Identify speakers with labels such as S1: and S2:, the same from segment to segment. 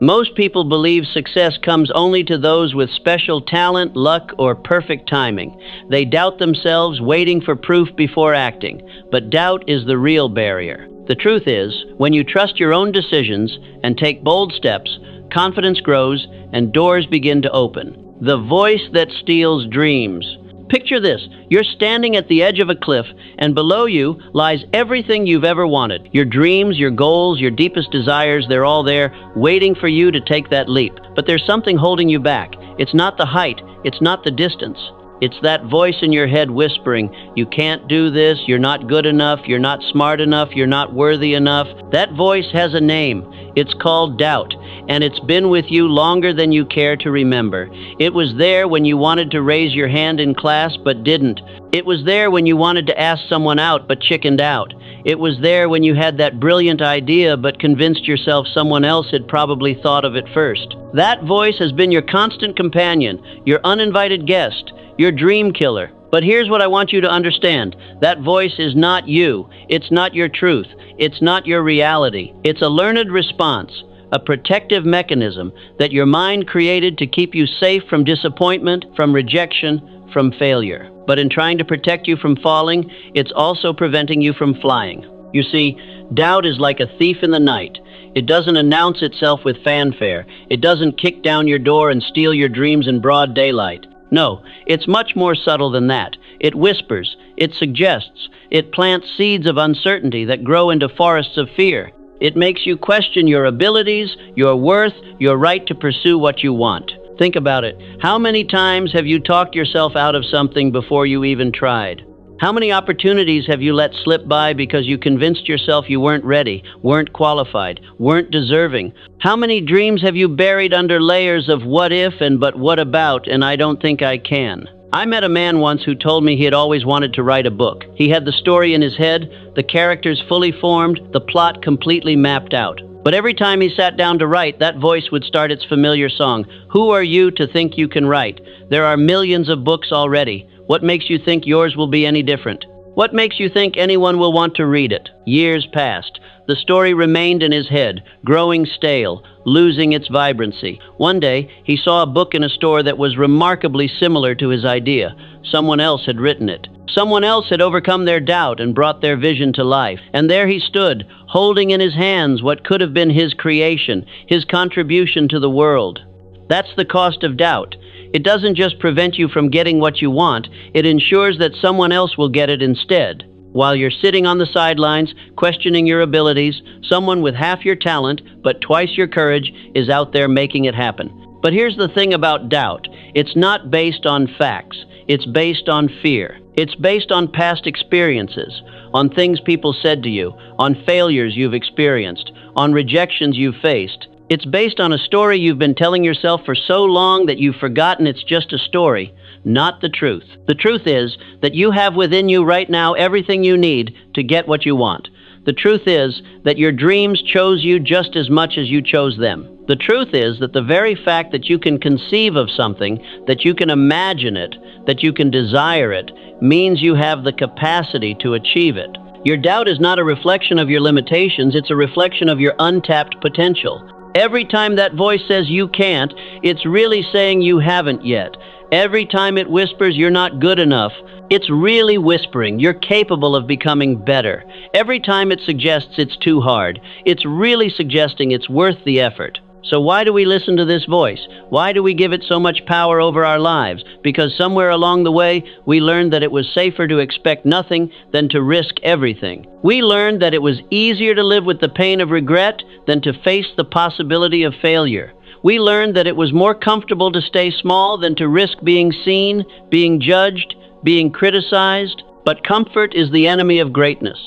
S1: Most people believe success comes only to those with special talent, luck, or perfect timing. They doubt themselves, waiting for proof before acting. But doubt is the real barrier. The truth is, when you trust your own decisions and take bold steps, confidence grows and doors begin to open. The voice that steals dreams. Picture this. You're standing at the edge of a cliff, and below you lies everything you've ever wanted. Your dreams, your goals, your deepest desires, they're all there, waiting for you to take that leap. But there's something holding you back. It's not the height. It's not the distance. It's that voice in your head whispering, you can't do this, you're not good enough, you're not smart enough, you're not worthy enough. That voice has a name. It's called doubt, and it's been with you longer than you care to remember. It was there when you wanted to raise your hand in class but didn't. It was there when you wanted to ask someone out but chickened out. It was there when you had that brilliant idea but convinced yourself someone else had probably thought of it first. That voice has been your constant companion, your uninvited guest, your dream killer. But here's what I want you to understand. That voice is not you. It's not your truth. It's not your reality. It's a learned response, a protective mechanism that your mind created to keep you safe from disappointment, from rejection, from failure. But in trying to protect you from falling, it's also preventing you from flying. You see, doubt is like a thief in the night. It doesn't announce itself with fanfare. It doesn't kick down your door and steal your dreams in broad daylight. No, it's much more subtle than that. It whispers, it suggests, it plants seeds of uncertainty that grow into forests of fear. It makes you question your abilities, your worth, your right to pursue what you want. Think about it. How many times have you talked yourself out of something before you even tried? How many opportunities have you let slip by because you convinced yourself you weren't ready, weren't qualified, weren't deserving? How many dreams have you buried under layers of what if and but what about and I don't think I can? I met a man once who told me he had always wanted to write a book. He had the story in his head, the characters fully formed, the plot completely mapped out. But every time he sat down to write, that voice would start its familiar song. Who are you to think you can write? There are millions of books already. What makes you think yours will be any different? What makes you think anyone will want to read it? Years passed. The story remained in his head, growing stale, losing its vibrancy. One day, he saw a book in a store that was remarkably similar to his idea. Someone else had written it. Someone else had overcome their doubt and brought their vision to life. And there he stood, holding in his hands what could have been his creation, his contribution to the world. That's the cost of doubt. It doesn't just prevent you from getting what you want, it ensures that someone else will get it instead. While you're sitting on the sidelines, questioning your abilities, someone with half your talent, but twice your courage, is out there making it happen. But here's the thing about doubt. It's not based on facts. It's based on fear. It's based on past experiences, on things people said to you, on failures you've experienced, on rejections you've faced. It's based on a story you've been telling yourself for so long that you've forgotten it's just a story, not the truth. The truth is that you have within you right now everything you need to get what you want. The truth is that your dreams chose you just as much as you chose them. The truth is that the very fact that you can conceive of something, that you can imagine it, that you can desire it, means you have the capacity to achieve it. Your doubt is not a reflection of your limitations, it's a reflection of your untapped potential. Every time that voice says you can't, it's really saying you haven't yet. Every time it whispers you're not good enough, it's really whispering you're capable of becoming better. Every time it suggests it's too hard, it's really suggesting it's worth the effort. So why do we listen to this voice? Why do we give it so much power over our lives? Because somewhere along the way, we learned that it was safer to expect nothing than to risk everything. We learned that it was easier to live with the pain of regret than to face the possibility of failure. We learned that it was more comfortable to stay small than to risk being seen, being judged, being criticized. But comfort is the enemy of greatness.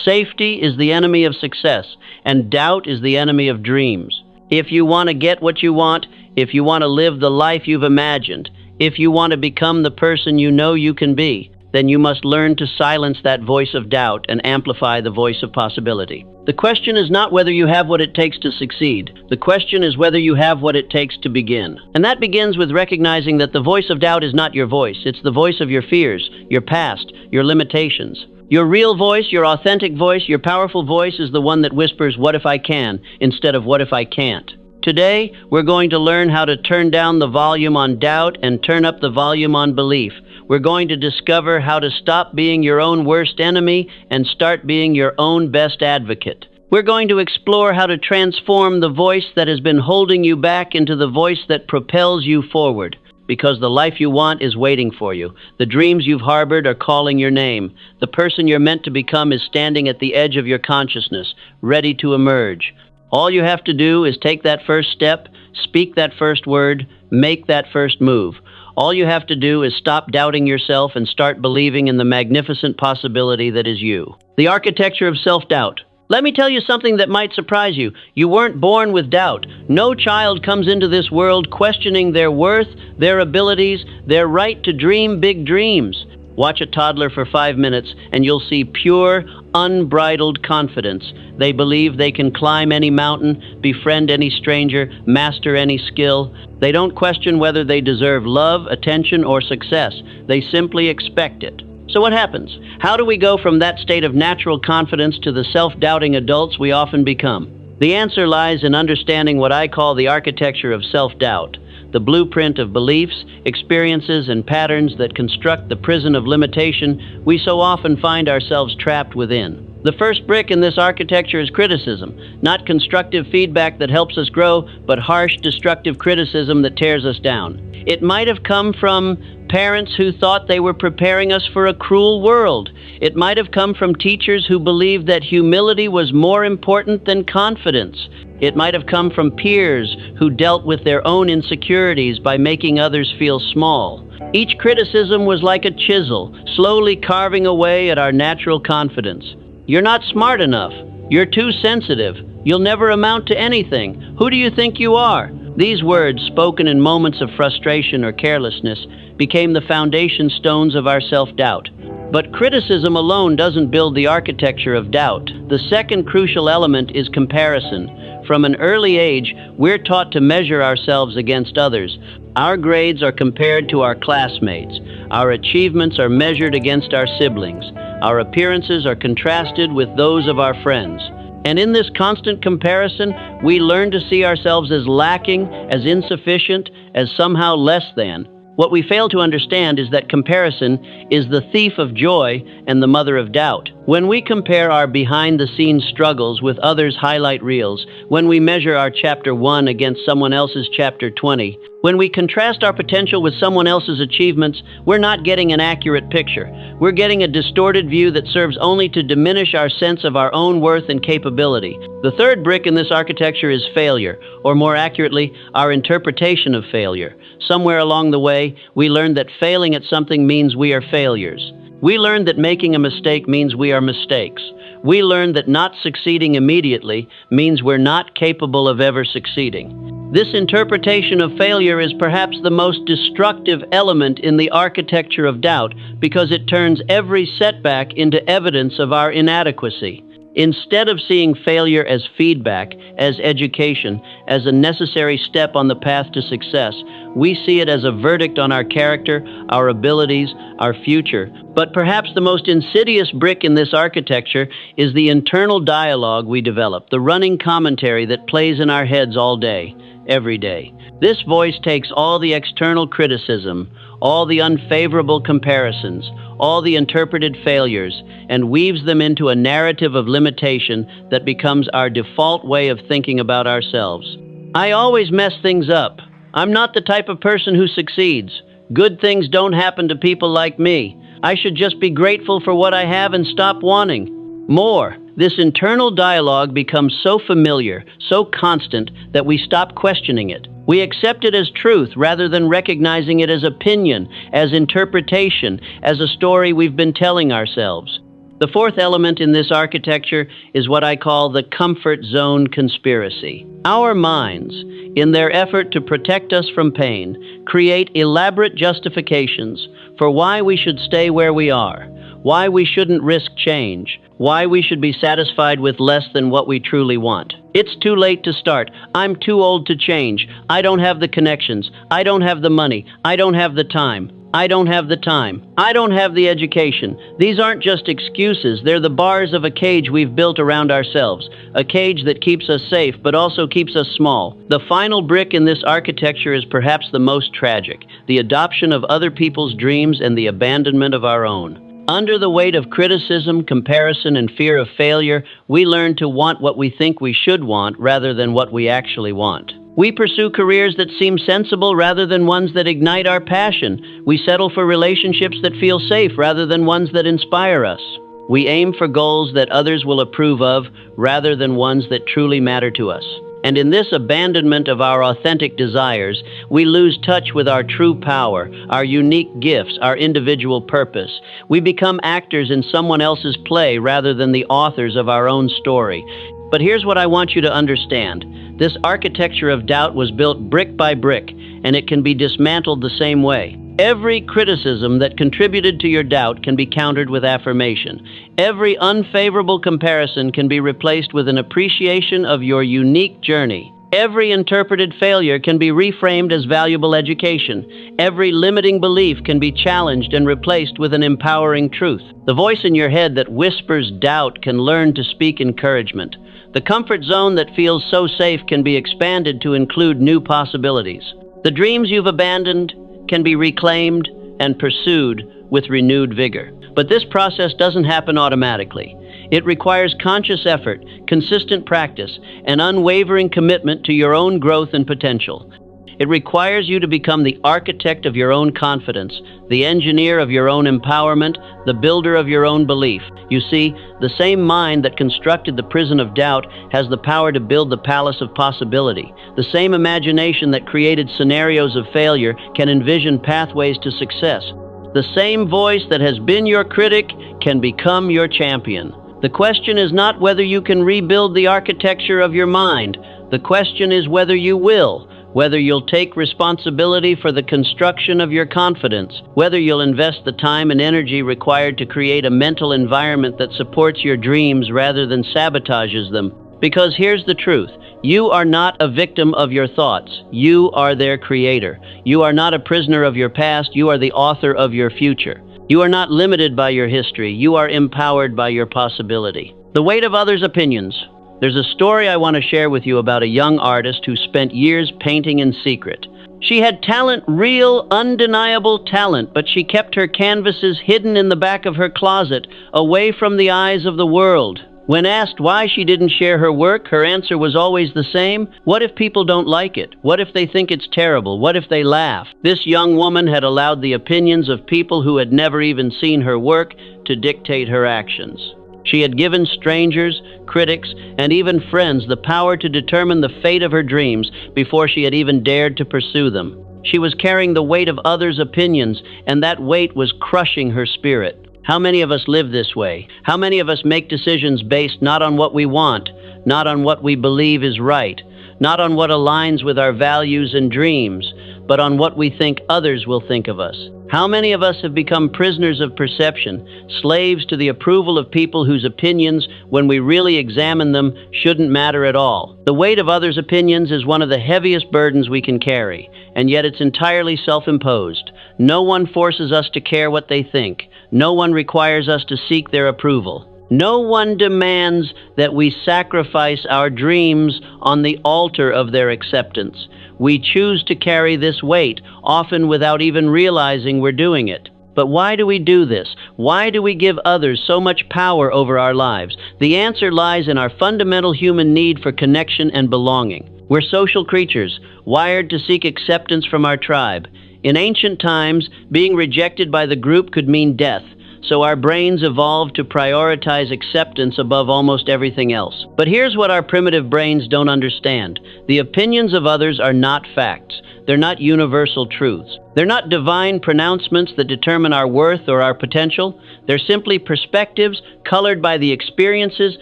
S1: Safety is the enemy of success, and doubt is the enemy of dreams. If you want to get what you want, if you want to live the life you've imagined, if you want to become the person you know you can be, then you must learn to silence that voice of doubt and amplify the voice of possibility. The question is not whether you have what it takes to succeed. The question is whether you have what it takes to begin. And that begins with recognizing that the voice of doubt is not your voice. It's the voice of your fears, your past, your limitations. Your real voice, your authentic voice, your powerful voice is the one that whispers, "What if I can?" instead of "What if I can't?" Today, we're going to learn how to turn down the volume on doubt and turn up the volume on belief. We're going to discover how to stop being your own worst enemy and start being your own best advocate. We're going to explore how to transform the voice that has been holding you back into the voice that propels you forward. Because the life you want is waiting for you. The dreams you've harbored are calling your name. The person you're meant to become is standing at the edge of your consciousness, ready to emerge. All you have to do is take that first step, speak that first word, make that first move. All you have to do is stop doubting yourself and start believing in the magnificent possibility that is you. The architecture of self-doubt. Let me tell you something that might surprise you. You weren't born with doubt. No child comes into this world questioning their worth, their abilities, their right to dream big dreams. Watch a toddler for 5 minutes and you'll see pure, unbridled confidence. They believe they can climb any mountain, befriend any stranger, master any skill. They don't question whether they deserve love, attention, or success. They simply expect it. So what happens? How do we go from that state of natural confidence to the self-doubting adults we often become? The answer lies in understanding what I call the architecture of self-doubt, the blueprint of beliefs, experiences, and patterns that construct the prison of limitation we so often find ourselves trapped within. The first brick in this architecture is criticism, not constructive feedback that helps us grow, but harsh, destructive criticism that tears us down. It might have come from parents who thought they were preparing us for a cruel world. It might have come from teachers who believed that humility was more important than confidence. It might have come from peers who dealt with their own insecurities by making others feel small. Each criticism was like a chisel, slowly carving away at our natural confidence. You're not smart enough. You're too sensitive. You'll never amount to anything. Who do you think you are? These words, spoken in moments of frustration or carelessness, became the foundation stones of our self-doubt. But criticism alone doesn't build the architecture of doubt. The second crucial element is comparison. From an early age, we're taught to measure ourselves against others. Our grades are compared to our classmates. Our achievements are measured against our siblings. Our appearances are contrasted with those of our friends. And in this constant comparison, we learn to see ourselves as lacking, as insufficient, as somehow less than. What we fail to understand is that comparison is the thief of joy and the mother of doubt. When we compare our behind-the-scenes struggles with others' highlight reels, when we measure our Chapter 1 against someone else's Chapter 20, when we contrast our potential with someone else's achievements, we're not getting an accurate picture. We're getting a distorted view that serves only to diminish our sense of our own worth and capability. The third brick in this architecture is failure, or more accurately, our interpretation of failure. Somewhere along the way, we learned that failing at something means we are failures. We learned that making a mistake means we are mistakes. We learned that not succeeding immediately means we're not capable of ever succeeding. This interpretation of failure is perhaps the most destructive element in the architecture of doubt because it turns every setback into evidence of our inadequacy. Instead of seeing failure as feedback, as education, as a necessary step on the path to success, we see it as a verdict on our character, our abilities, our future. But perhaps the most insidious brick in this architecture is the internal dialogue we develop, the running commentary that plays in our heads all day, every day. This voice takes all the external criticism, all the unfavorable comparisons, all the interpreted failures, and weaves them into a narrative of limitation that becomes our default way of thinking about ourselves. I always mess things up. I'm not the type of person who succeeds. Good things don't happen to people like me. I should just be grateful for what I have and stop wanting more. This internal dialogue becomes so familiar, so constant, that we stop questioning it. We accept it as truth rather than recognizing it as opinion, as interpretation, as a story we've been telling ourselves. The fourth element in this architecture is what I call the comfort zone conspiracy. Our minds, in their effort to protect us from pain, create elaborate justifications for why we should stay where we are, why we shouldn't risk change, why we should be satisfied with less than what we truly want. It's too late to start. I'm too old to change. I don't have the connections. I don't have the money. I don't have the time. I don't have the time. I don't have the education. These aren't just excuses. They're the bars of a cage we've built around ourselves. A cage that keeps us safe, but also keeps us small. The final brick in this architecture is perhaps the most tragic: the adoption of other people's dreams and the abandonment of our own. Under the weight of criticism, comparison, and fear of failure, we learn to want what we think we should want rather than what we actually want. We pursue careers that seem sensible rather than ones that ignite our passion. We settle for relationships that feel safe rather than ones that inspire us. We aim for goals that others will approve of rather than ones that truly matter to us. And in this abandonment of our authentic desires, we lose touch with our true power, our unique gifts, our individual purpose. We become actors in someone else's play rather than the authors of our own story. But here's what I want you to understand. This architecture of doubt was built brick by brick, and it can be dismantled the same way. Every criticism that contributed to your doubt can be countered with affirmation. Every unfavorable comparison can be replaced with an appreciation of your unique journey. Every interpreted failure can be reframed as valuable education. Every limiting belief can be challenged and replaced with an empowering truth. The voice in your head that whispers doubt can learn to speak encouragement. The comfort zone that feels so safe can be expanded to include new possibilities. The dreams you've abandoned can be reclaimed and pursued with renewed vigor. But this process doesn't happen automatically. It requires conscious effort, consistent practice, and unwavering commitment to your own growth and potential. It requires you to become the architect of your own confidence, the engineer of your own empowerment, the builder of your own belief. You see, the same mind that constructed the prison of doubt has the power to build the palace of possibility. The same imagination that created scenarios of failure can envision pathways to success. The same voice that has been your critic can become your champion. The question is not whether you can rebuild the architecture of your mind. The question is whether you will. Whether you'll take responsibility for the construction of your confidence, whether you'll invest the time and energy required to create a mental environment that supports your dreams rather than sabotages them. Because here's the truth. You are not a victim of your thoughts. You are their creator. You are not a prisoner of your past. You are the author of your future. You are not limited by your history. You are empowered by your possibility. The weight of others' opinions. There's a story I want to share with you about a young artist who spent years painting in secret. She had talent, real, undeniable talent, but she kept her canvases hidden in the back of her closet, away from the eyes of the world. When asked why she didn't share her work, her answer was always the same: what if people don't like it? What if they think it's terrible? What if they laugh? This young woman had allowed the opinions of people who had never even seen her work to dictate her actions. She had given strangers, critics, and even friends the power to determine the fate of her dreams before she had even dared to pursue them. She was carrying the weight of others' opinions, and that weight was crushing her spirit. How many of us live this way? How many of us make decisions based not on what we want, not on what we believe is right, not on what aligns with our values and dreams, but on what we think others will think of us? How many of us have become prisoners of perception, slaves to the approval of people whose opinions, when we really examine them, shouldn't matter at all? The weight of others' opinions is one of the heaviest burdens we can carry, and yet it's entirely self-imposed. No one forces us to care what they think. No one requires us to seek their approval. No one demands that we sacrifice our dreams on the altar of their acceptance. We choose to carry this weight, often without even realizing we're doing it. But why do we do this? Why do we give others so much power over our lives? The answer lies in our fundamental human need for connection and belonging. We're social creatures, wired to seek acceptance from our tribe. In ancient times, being rejected by the group could mean death, so our brains evolved to prioritize acceptance above almost everything else. But here's what our primitive brains don't understand. The opinions of others are not facts. They're not universal truths. They're not divine pronouncements that determine our worth or our potential. They're simply perspectives colored by the experiences,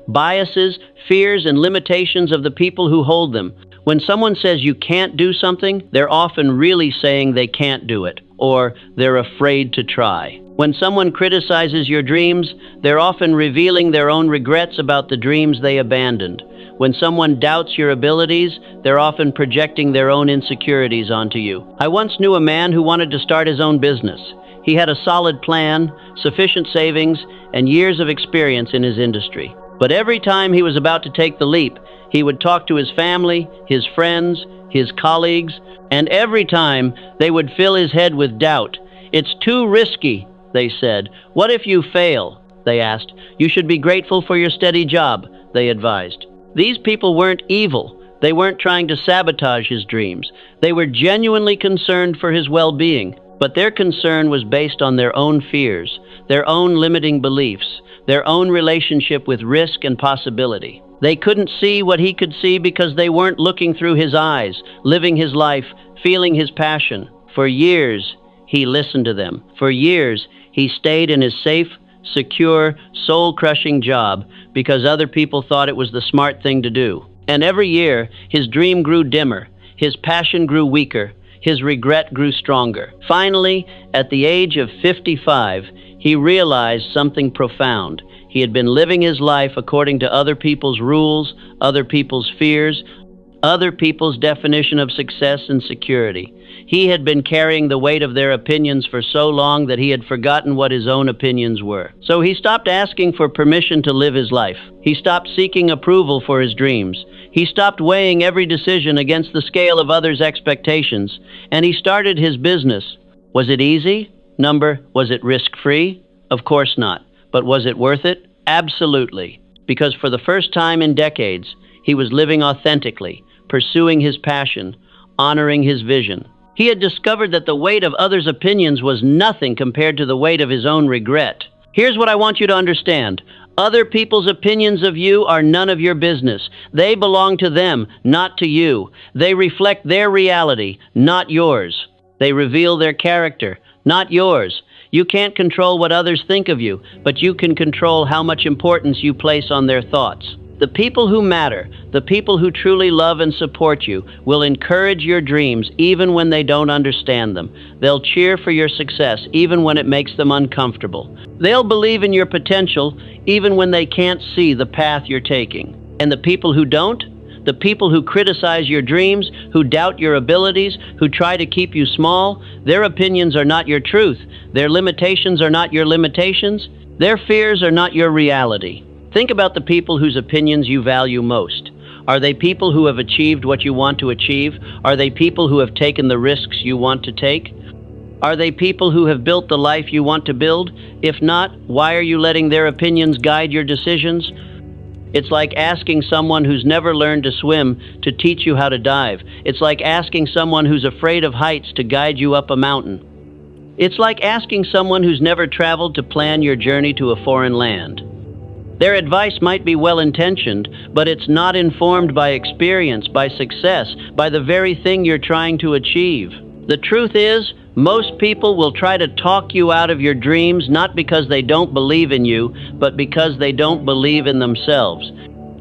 S1: biases, fears, and limitations of the people who hold them. When someone says you can't do something, they're often really saying they can't do it. or they're afraid to try. When someone criticizes your dreams, they're often revealing their own regrets about the dreams they abandoned. When someone doubts your abilities, they're often projecting their own insecurities onto you. I once knew a man who wanted to start his own business. He had a solid plan, sufficient savings, and years of experience in his industry. But every time he was about to take the leap, he would talk to his family, his friends, his colleagues, and every time they would fill his head with doubt. "It's too risky," they said. "What if you fail?" they asked. "You should be grateful for your steady job," they advised. These people weren't evil. They weren't trying to sabotage his dreams. They were genuinely concerned for his well-being. But their concern was based on their own fears, their own limiting beliefs, their own relationship with risk and possibility. They couldn't see what he could see because they weren't looking through his eyes, living his life, feeling his passion. For years, he listened to them. For years, he stayed in his safe, secure, soul-crushing job because other people thought it was the smart thing to do. And every year, his dream grew dimmer, his passion grew weaker, his regret grew stronger. Finally, at the age of 55, he realized something profound. He had been living his life according to other people's rules, other people's fears, other people's definition of success and security. He had been carrying the weight of their opinions for so long that he had forgotten what his own opinions were. So he stopped asking for permission to live his life. He stopped seeking approval for his dreams. He stopped weighing every decision against the scale of others' expectations, and he started his business. Was it easy? Was it risk-free? Of course not. But was it worth it? Absolutely. Because for the first time in decades, he was living authentically, pursuing his passion, honoring his vision. He had discovered that the weight of others' opinions was nothing compared to the weight of his own regret. Here's what I want you to understand. Other people's opinions of you are none of your business. They belong to them, not to you. They reflect their reality, not yours. They reveal their character, not yours. You can't control what others think of you, but you can control how much importance you place on their thoughts. The people who matter, the people who truly love and support you, will encourage your dreams even when they don't understand them. They'll cheer for your success even when it makes them uncomfortable. They'll believe in your potential even when they can't see the path you're taking. And the people who don't? The people who criticize your dreams, who doubt your abilities, who try to keep you small, their opinions are not your truth. Their limitations are not your limitations. Their fears are not your reality. Think about the people whose opinions you value most. Are they people who have achieved what you want to achieve? Are they people who have taken the risks you want to take? Are they people who have built the life you want to build? If not, why are you letting their opinions guide your decisions? It's like asking someone who's never learned to swim to teach you how to dive. It's like asking someone who's afraid of heights to guide you up a mountain. It's like asking someone who's never traveled to plan your journey to a foreign land. Their advice might be well-intentioned, but it's not informed by experience, by success, by the very thing you're trying to achieve. The truth is, most people will try to talk you out of your dreams not because they don't believe in you, but because they don't believe in themselves.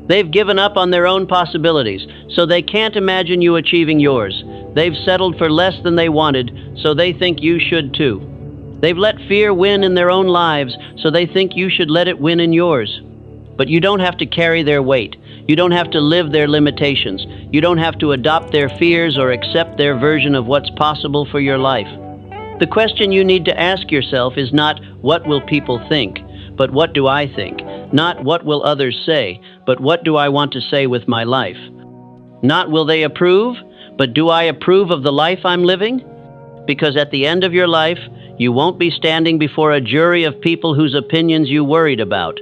S1: They've given up on their own possibilities, so they can't imagine you achieving yours. They've settled for less than they wanted, so they think you should too. They've let fear win in their own lives, so they think you should let it win in yours. But you don't have to carry their weight. You don't have to live their limitations. You don't have to adopt their fears or accept their version of what's possible for your life. The question you need to ask yourself is not, what will people think, but what do I think? Not what will others say, but what do I want to say with my life? Not will they approve, but do I approve of the life I'm living? Because at the end of your life, you won't be standing before a jury of people whose opinions you worried about.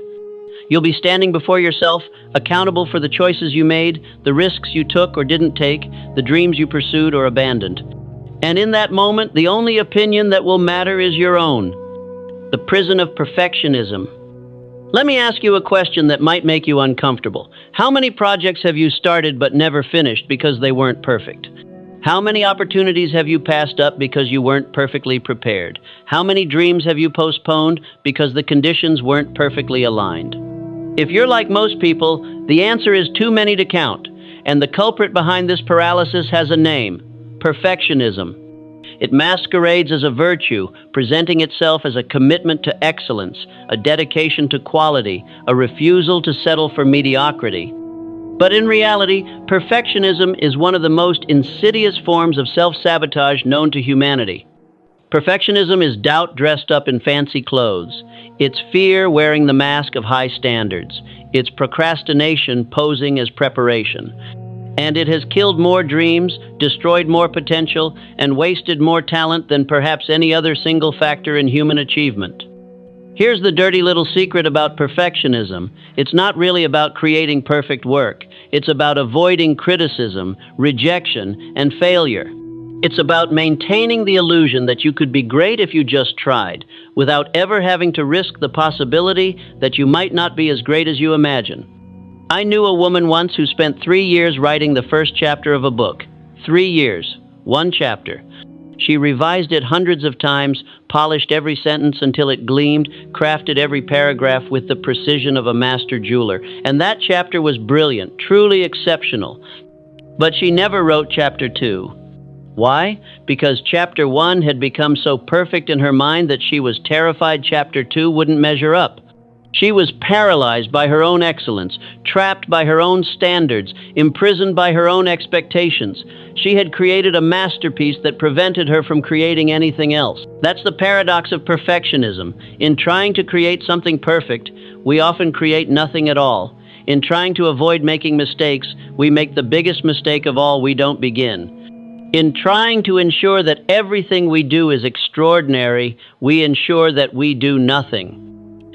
S1: You'll be standing before yourself, accountable for the choices you made, the risks you took or didn't take, the dreams you pursued or abandoned. And in that moment, the only opinion that will matter is your own. The prison of perfectionism. Let me ask you a question that might make you uncomfortable. How many projects have you started but never finished because they weren't perfect? How many opportunities have you passed up because you weren't perfectly prepared? How many dreams have you postponed because the conditions weren't perfectly aligned? If you're like most people, the answer is too many to count, and the culprit behind this paralysis has a name: perfectionism. It masquerades as a virtue, presenting itself as a commitment to excellence, a dedication to quality, a refusal to settle for mediocrity. But in reality, perfectionism is one of the most insidious forms of self-sabotage known to humanity. Perfectionism is doubt dressed up in fancy clothes. It's fear wearing the mask of high standards. It's procrastination posing as preparation. And it has killed more dreams, destroyed more potential, and wasted more talent than perhaps any other single factor in human achievement. Here's the dirty little secret about perfectionism. It's not really about creating perfect work. It's about avoiding criticism, rejection, and failure. It's about maintaining the illusion that you could be great if you just tried, without ever having to risk the possibility that you might not be as great as you imagine. I knew a woman once who spent 3 years writing the first chapter of a book. 3 years, one chapter. She revised it hundreds of times, polished every sentence until it gleamed, crafted every paragraph with the precision of a master jeweler. And that chapter was brilliant, truly exceptional. But she never wrote chapter 2. Why? Because chapter 1 had become so perfect in her mind that she was terrified chapter 2 wouldn't measure up. She was paralyzed by her own excellence, trapped by her own standards, imprisoned by her own expectations. She had created a masterpiece that prevented her from creating anything else. That's the paradox of perfectionism. In trying to create something perfect, we often create nothing at all. In trying to avoid making mistakes, we make the biggest mistake of all: we don't begin. In trying to ensure that everything we do is extraordinary, we ensure that we do nothing.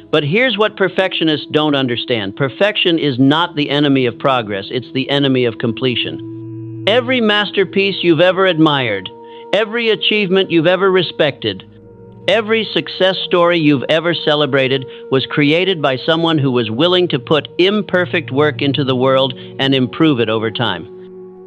S1: But here's what perfectionists don't understand. Perfection is not the enemy of progress, it's the enemy of completion. Every masterpiece you've ever admired, every achievement you've ever respected, every success story you've ever celebrated was created by someone who was willing to put imperfect work into the world and improve it over time.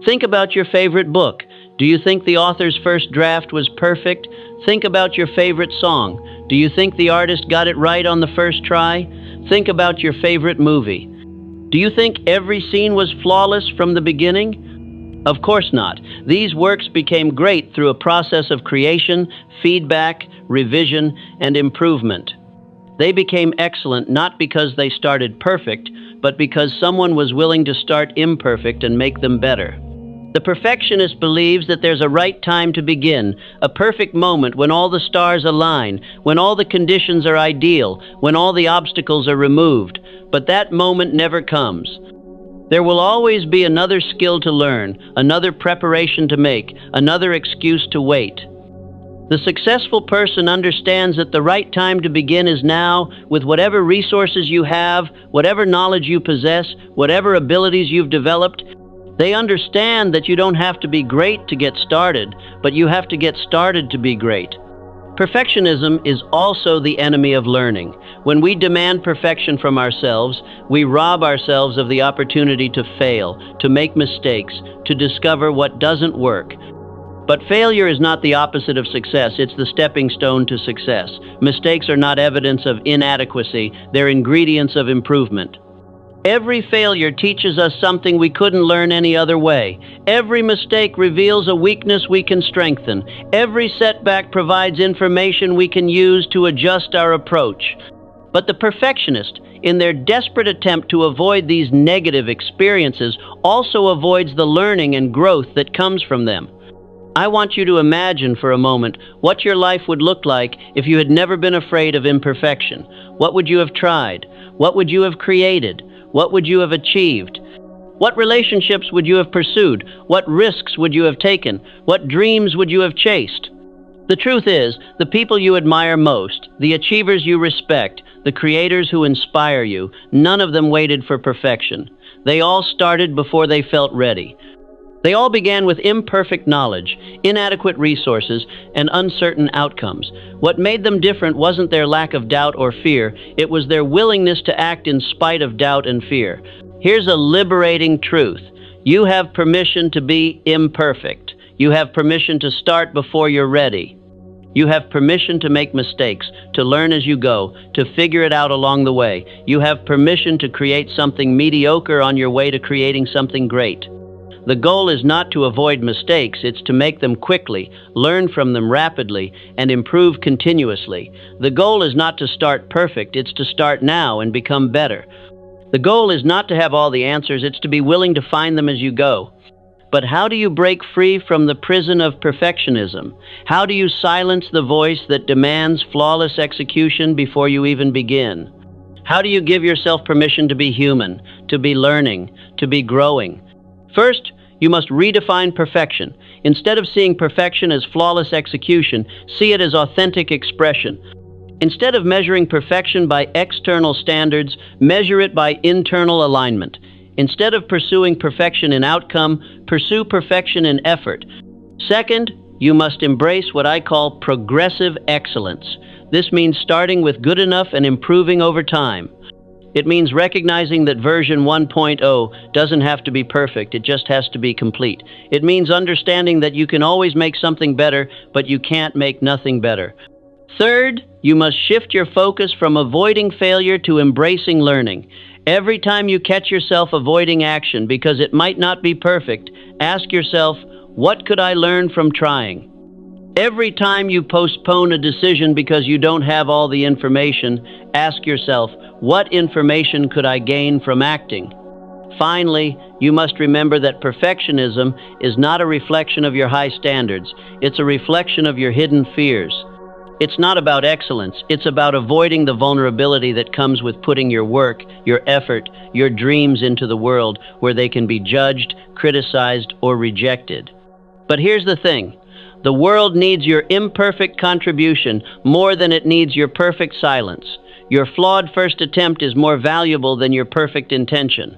S1: Think about your favorite book. Do you think the author's first draft was perfect? Think about your favorite song. Do you think the artist got it right on the first try? Think about your favorite movie. Do you think every scene was flawless from the beginning? Of course not. These works became great through a process of creation, feedback, revision, and improvement. They became excellent not because they started perfect, but because someone was willing to start imperfect and make them better. The perfectionist believes that there's a right time to begin, a perfect moment when all the stars align, when all the conditions are ideal, when all the obstacles are removed. But that moment never comes. There will always be another skill to learn, another preparation to make, another excuse to wait. The successful person understands that the right time to begin is now, with whatever resources you have, whatever knowledge you possess, whatever abilities you've developed. They understand that you don't have to be great to get started, but you have to get started to be great. Perfectionism is also the enemy of learning. When we demand perfection from ourselves, we rob ourselves of the opportunity to fail, to make mistakes, to discover what doesn't work. But failure is not the opposite of success, it's the stepping stone to success. Mistakes are not evidence of inadequacy, they're ingredients of improvement. Every failure teaches us something we couldn't learn any other way. Every mistake reveals a weakness we can strengthen. Every setback provides information we can use to adjust our approach. But the perfectionist, in their desperate attempt to avoid these negative experiences, also avoids the learning and growth that comes from them. I want you to imagine for a moment what your life would look like if you had never been afraid of imperfection. What would you have tried? What would you have created? What would you have achieved? What relationships would you have pursued? What risks would you have taken? What dreams would you have chased? The truth is, the people you admire most, the achievers you respect, the creators who inspire you, none of them waited for perfection. They all started before they felt ready. They all began with imperfect knowledge, inadequate resources, and uncertain outcomes. What made them different wasn't their lack of doubt or fear, it was their willingness to act in spite of doubt and fear. Here's a liberating truth. You have permission to be imperfect. You have permission to start before you're ready. You have permission to make mistakes, to learn as you go, to figure it out along the way. You have permission to create something mediocre on your way to creating something great. The goal is not to avoid mistakes, it's to make them quickly, learn from them rapidly, and improve continuously. The goal is not to start perfect, it's to start now and become better. The goal is not to have all the answers, it's to be willing to find them as you go. But how do you break free from the prison of perfectionism? How do you silence the voice that demands flawless execution before you even begin? How do you give yourself permission to be human, to be learning, to be growing? First, you must redefine perfection. Instead of seeing perfection as flawless execution, see it as authentic expression. Instead of measuring perfection by external standards, measure it by internal alignment. Instead of pursuing perfection in outcome, pursue perfection in effort. Second, you must embrace what I call progressive excellence. This means starting with good enough and improving over time. It means recognizing that version 1.0 doesn't have to be perfect, it just has to be complete. It means understanding that you can always make something better, but you can't make nothing better. Third, you must shift your focus from avoiding failure to embracing learning. Every time you catch yourself avoiding action because it might not be perfect, ask yourself, what could I learn from trying? Every time you postpone a decision because you don't have all the information, ask yourself, what information could I gain from acting? Finally, you must remember that perfectionism is not a reflection of your high standards. It's a reflection of your hidden fears. It's not about excellence. It's about avoiding the vulnerability that comes with putting your work, your effort, your dreams into the world where they can be judged, criticized, or rejected. But here's the thing. The world needs your imperfect contribution more than it needs your perfect silence. Your flawed first attempt is more valuable than your perfect intention.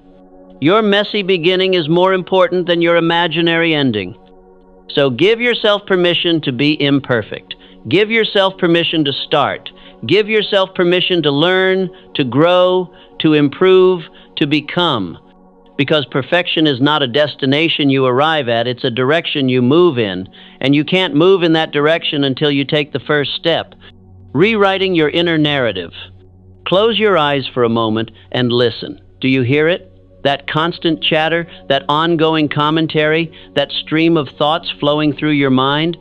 S1: Your messy beginning is more important than your imaginary ending. So give yourself permission to be imperfect. Give yourself permission to start. Give yourself permission to learn, to grow, to improve, to become. Because perfection is not a destination you arrive at, it's a direction you move in. And you can't move in that direction until you take the first step. Rewriting your inner narrative. Close your eyes for a moment and listen. Do you hear it? That constant chatter, that ongoing commentary, that stream of thoughts flowing through your mind?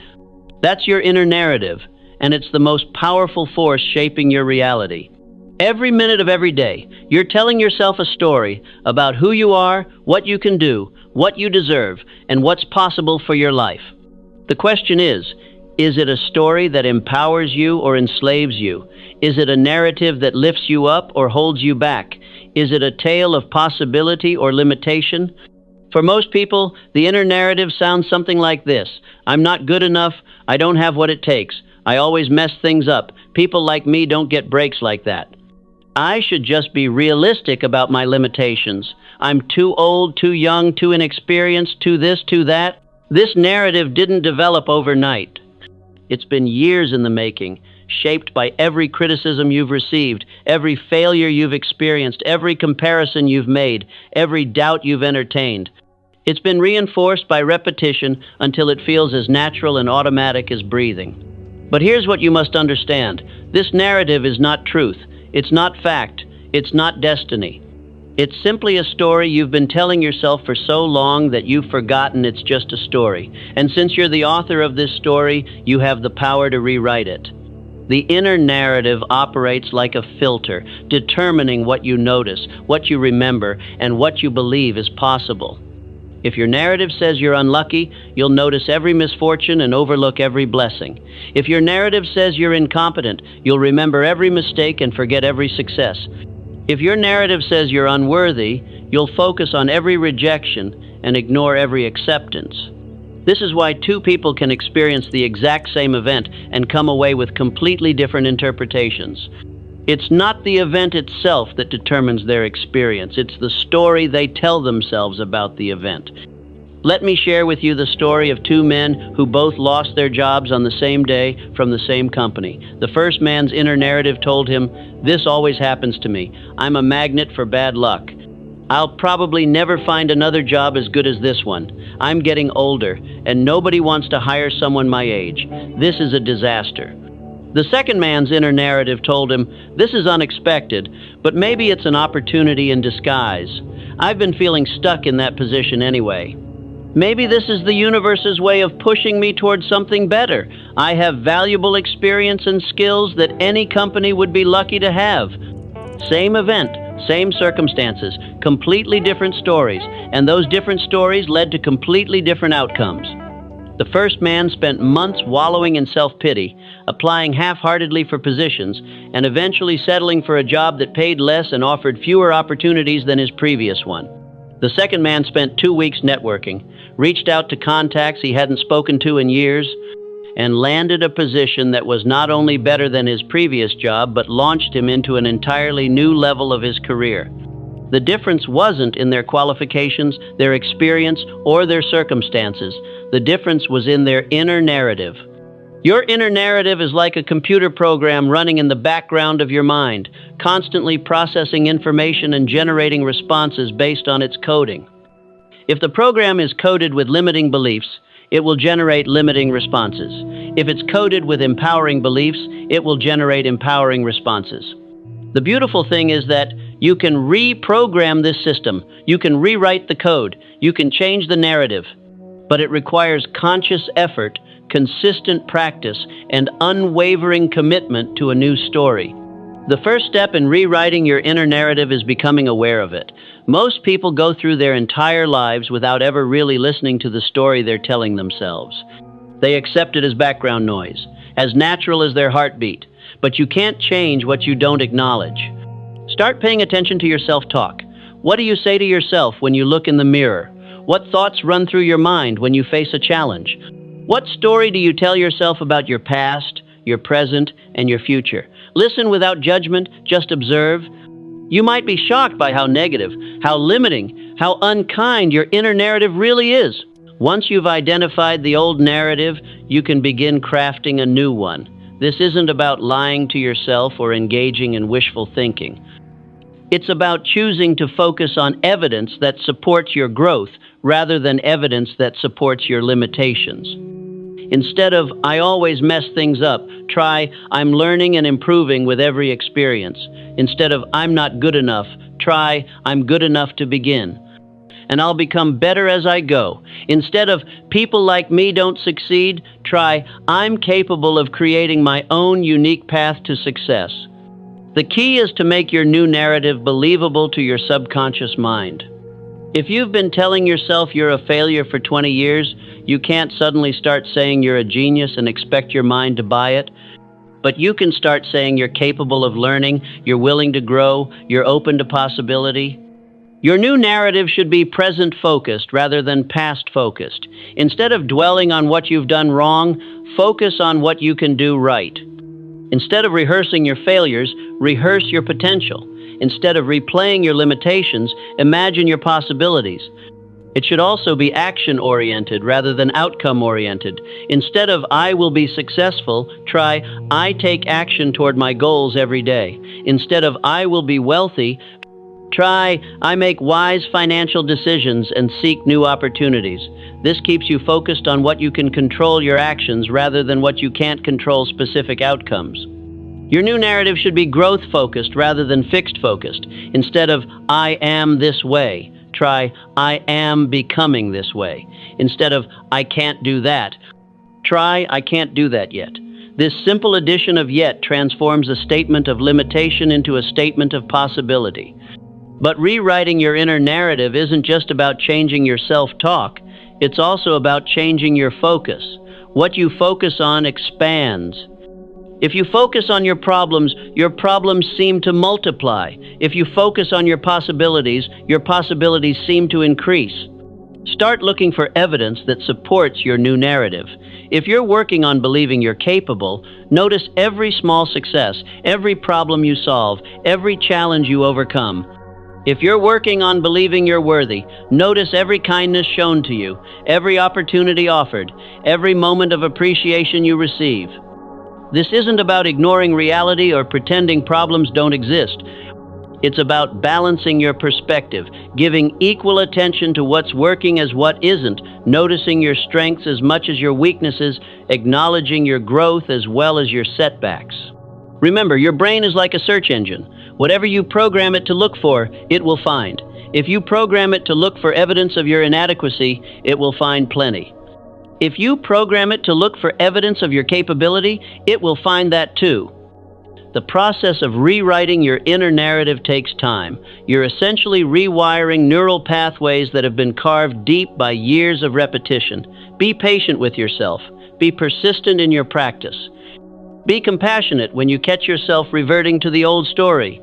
S1: That's your inner narrative, and it's the most powerful force shaping your reality. Every minute of every day, you're telling yourself a story about who you are, what you can do, what you deserve, and what's possible for your life. The question is it a story that empowers you or enslaves you? Is it a narrative that lifts you up or holds you back? Is it a tale of possibility or limitation? For most people, the inner narrative sounds something like this. I'm not good enough. I don't have what it takes. I always mess things up. People like me don't get breaks like that. I should just be realistic about my limitations. I'm too old, too young, too inexperienced, too this, too that. This narrative didn't develop overnight. It's been years in the making, shaped by every criticism you've received, every failure you've experienced, every comparison you've made, every doubt you've entertained. It's been reinforced by repetition until it feels as natural and automatic as breathing. But here's what you must understand. This narrative is not truth. It's not fact. It's not destiny. It's simply a story you've been telling yourself for so long that you've forgotten it's just a story. And since you're the author of this story, you have the power to rewrite it. The inner narrative operates like a filter, determining what you notice, what you remember, and what you believe is possible. If your narrative says you're unlucky, you'll notice every misfortune and overlook every blessing. If your narrative says you're incompetent, you'll remember every mistake and forget every success. If your narrative says you're unworthy, you'll focus on every rejection and ignore every acceptance. This is why two people can experience the exact same event and come away with completely different interpretations. It's not the event itself that determines their experience. It's the story they tell themselves about the event. Let me share with you the story of two men who both lost their jobs on the same day from the same company. The first man's inner narrative told him, "This always happens to me. I'm a magnet for bad luck. I'll probably never find another job as good as this one. I'm getting older, and nobody wants to hire someone my age. This is a disaster." The second man's inner narrative told him, "This is unexpected, but maybe it's an opportunity in disguise. I've been feeling stuck in that position anyway." Maybe this is the universe's way of pushing me towards something better. I have valuable experience and skills that any company would be lucky to have. Same event, same circumstances, completely different stories, and those different stories led to completely different outcomes. The first man spent months wallowing in self-pity, applying half-heartedly for positions, and eventually settling for a job that paid less and offered fewer opportunities than his previous one. The second man spent 2 weeks networking, reached out to contacts he hadn't spoken to in years, and landed a position that was not only better than his previous job, but launched him into an entirely new level of his career. The difference wasn't in their qualifications, their experience, or their circumstances. The difference was in their inner narrative. Your inner narrative is like a computer program running in the background of your mind, constantly processing information and generating responses based on its coding. If the program is coded with limiting beliefs, it will generate limiting responses. If it's coded with empowering beliefs, it will generate empowering responses. The beautiful thing is that you can reprogram this system. You can rewrite the code. You can change the narrative. But it requires conscious effort, consistent practice, and unwavering commitment to a new story. The first step in rewriting your inner narrative is becoming aware of it. Most people go through their entire lives without ever really listening to the story they're telling themselves. They accept it as background noise, as natural as their heartbeat. But you can't change what you don't acknowledge. Start paying attention to your self-talk. What do you say to yourself when you look in the mirror? What thoughts run through your mind when you face a challenge? What story do you tell yourself about your past, your present, and your future? Listen without judgment, just observe. You might be shocked by how negative, how limiting, how unkind your inner narrative really is. Once you've identified the old narrative, you can begin crafting a new one. This isn't about lying to yourself or engaging in wishful thinking. It's about choosing to focus on evidence that supports your growth rather than evidence that supports your limitations. Instead of, I always mess things up, try, I'm learning and improving with every experience. Instead of, I'm not good enough, try, I'm good enough to begin. And I'll become better as I go. Instead of, people like me don't succeed, try, I'm capable of creating my own unique path to success. The key is to make your new narrative believable to your subconscious mind. If you've been telling yourself you're a failure for 20 years, you can't suddenly start saying you're a genius and expect your mind to buy it. But you can start saying you're capable of learning, you're willing to grow, you're open to possibility. Your new narrative should be present-focused rather than past-focused. Instead of dwelling on what you've done wrong, focus on what you can do right. Instead of rehearsing your failures, rehearse your potential. Instead of replaying your limitations, imagine your possibilities. It should also be action-oriented rather than outcome-oriented. Instead of, I will be successful, try, I take action toward my goals every day. Instead of, I will be wealthy, try, I make wise financial decisions and seek new opportunities. This keeps you focused on what you can control your actions rather than what you can't control specific outcomes. Your new narrative should be growth-focused rather than fixed-focused. Instead of, I am this way, try, I am becoming this way. Instead of, I can't do that, try, I can't do that yet. This simple addition of yet transforms a statement of limitation into a statement of possibility. But rewriting your inner narrative isn't just about changing your self-talk. It's also about changing your focus. What you focus on expands. If you focus on your problems seem to multiply. If you focus on your possibilities seem to increase. Start looking for evidence that supports your new narrative. If you're working on believing you're capable, notice every small success, every problem you solve, every challenge you overcome. If you're working on believing you're worthy, notice every kindness shown to you, every opportunity offered, every moment of appreciation you receive. This isn't about ignoring reality or pretending problems don't exist. It's about balancing your perspective, giving equal attention to what's working as what isn't, noticing your strengths as much as your weaknesses, acknowledging your growth as well as your setbacks. Remember, your brain is like a search engine. Whatever you program it to look for, it will find. If you program it to look for evidence of your inadequacy, it will find plenty. If you program it to look for evidence of your capability, it will find that too. The process of rewriting your inner narrative takes time. You're essentially rewiring neural pathways that have been carved deep by years of repetition. Be patient with yourself. Be persistent in your practice. Be compassionate when you catch yourself reverting to the old story.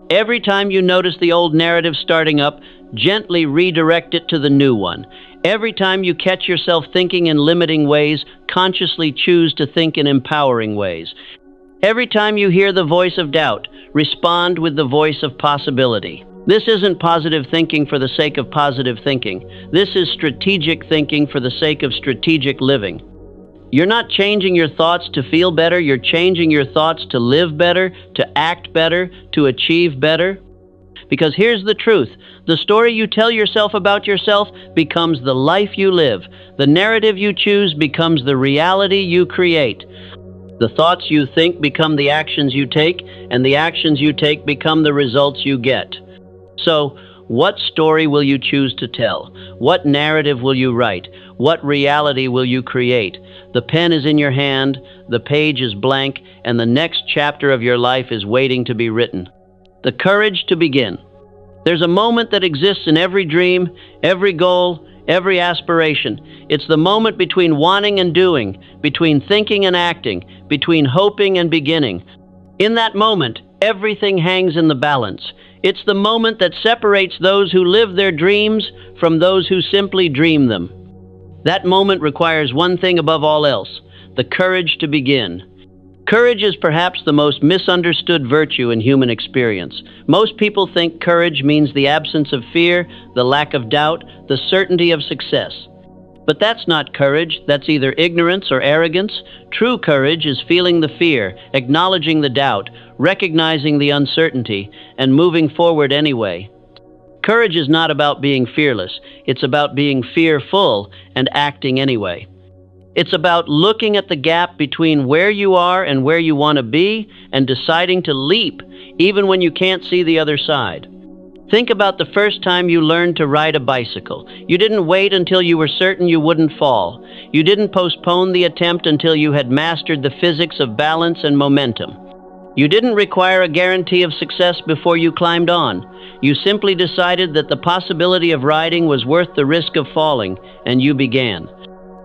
S1: Every time you notice the old narrative starting up, gently redirect it to the new one. Every time you catch yourself thinking in limiting ways, consciously choose to think in empowering ways. Every time you hear the voice of doubt, respond with the voice of possibility. This isn't positive thinking for the sake of positive thinking. This is strategic thinking for the sake of strategic living. You're not changing your thoughts to feel better, you're changing your thoughts to live better, to act better, to achieve better. Because here's the truth, the story you tell yourself about yourself becomes the life you live. The narrative you choose becomes the reality you create. The thoughts you think become the actions you take, and the actions you take become the results you get. So, what story will you choose to tell? What narrative will you write? What reality will you create? The pen is in your hand, the page is blank, and the next chapter of your life is waiting to be written. The courage to begin. There's a moment that exists in every dream, every goal, every aspiration. It's the moment between wanting and doing, between thinking and acting, between hoping and beginning. In that moment, everything hangs in the balance. It's the moment that separates those who live their dreams from those who simply dream them. That moment requires one thing above all else, the courage to begin. Courage is perhaps the most misunderstood virtue in human experience. Most people think courage means the absence of fear, the lack of doubt, the certainty of success. But that's not courage, that's either ignorance or arrogance. True courage is feeling the fear, acknowledging the doubt, recognizing the uncertainty, and moving forward anyway. Courage is not about being fearless, it's about being fearful and acting anyway. It's about looking at the gap between where you are and where you want to be and deciding to leap, even when you can't see the other side. Think about the first time you learned to ride a bicycle. You didn't wait until you were certain you wouldn't fall. You didn't postpone the attempt until you had mastered the physics of balance and momentum. You didn't require a guarantee of success before you climbed on. You simply decided that the possibility of riding was worth the risk of falling, and you began.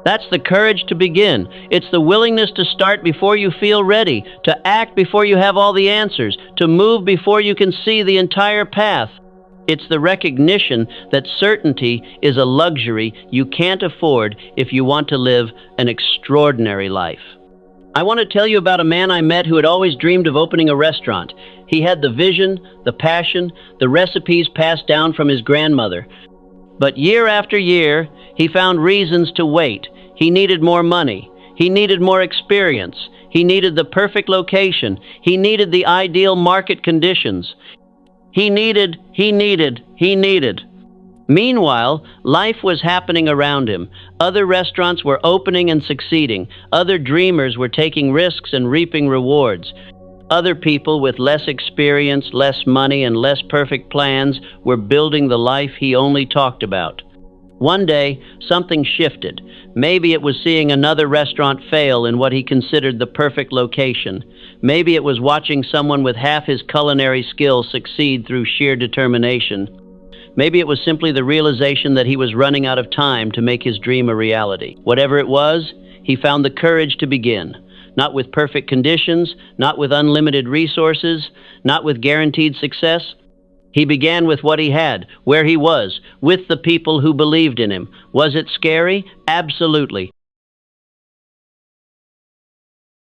S1: That's the courage to begin. It's the willingness to start before you feel ready, to act before you have all the answers, to move before you can see the entire path. It's the recognition that certainty is a luxury you can't afford if you want to live an extraordinary life. I want to tell you about a man I met who had always dreamed of opening a restaurant. He had the vision, the passion, the recipes passed down from his grandmother. But year after year, he found reasons to wait. He needed more money. He needed more experience. He needed the perfect location. He needed the ideal market conditions. He needed. Meanwhile, life was happening around him. Other restaurants were opening and succeeding. Other dreamers were taking risks and reaping rewards. Other people with less experience, less money, and less perfect plans were building the life he only talked about. One day, something shifted. Maybe it was seeing another restaurant fail in what he considered the perfect location. Maybe it was watching someone with half his culinary skills succeed through sheer determination. Maybe it was simply the realization that he was running out of time to make his dream a reality. Whatever it was, he found the courage to begin. Not with perfect conditions, not with unlimited resources, not with guaranteed success. He began with what he had, where he was, with the people who believed in him. Was it scary? Absolutely.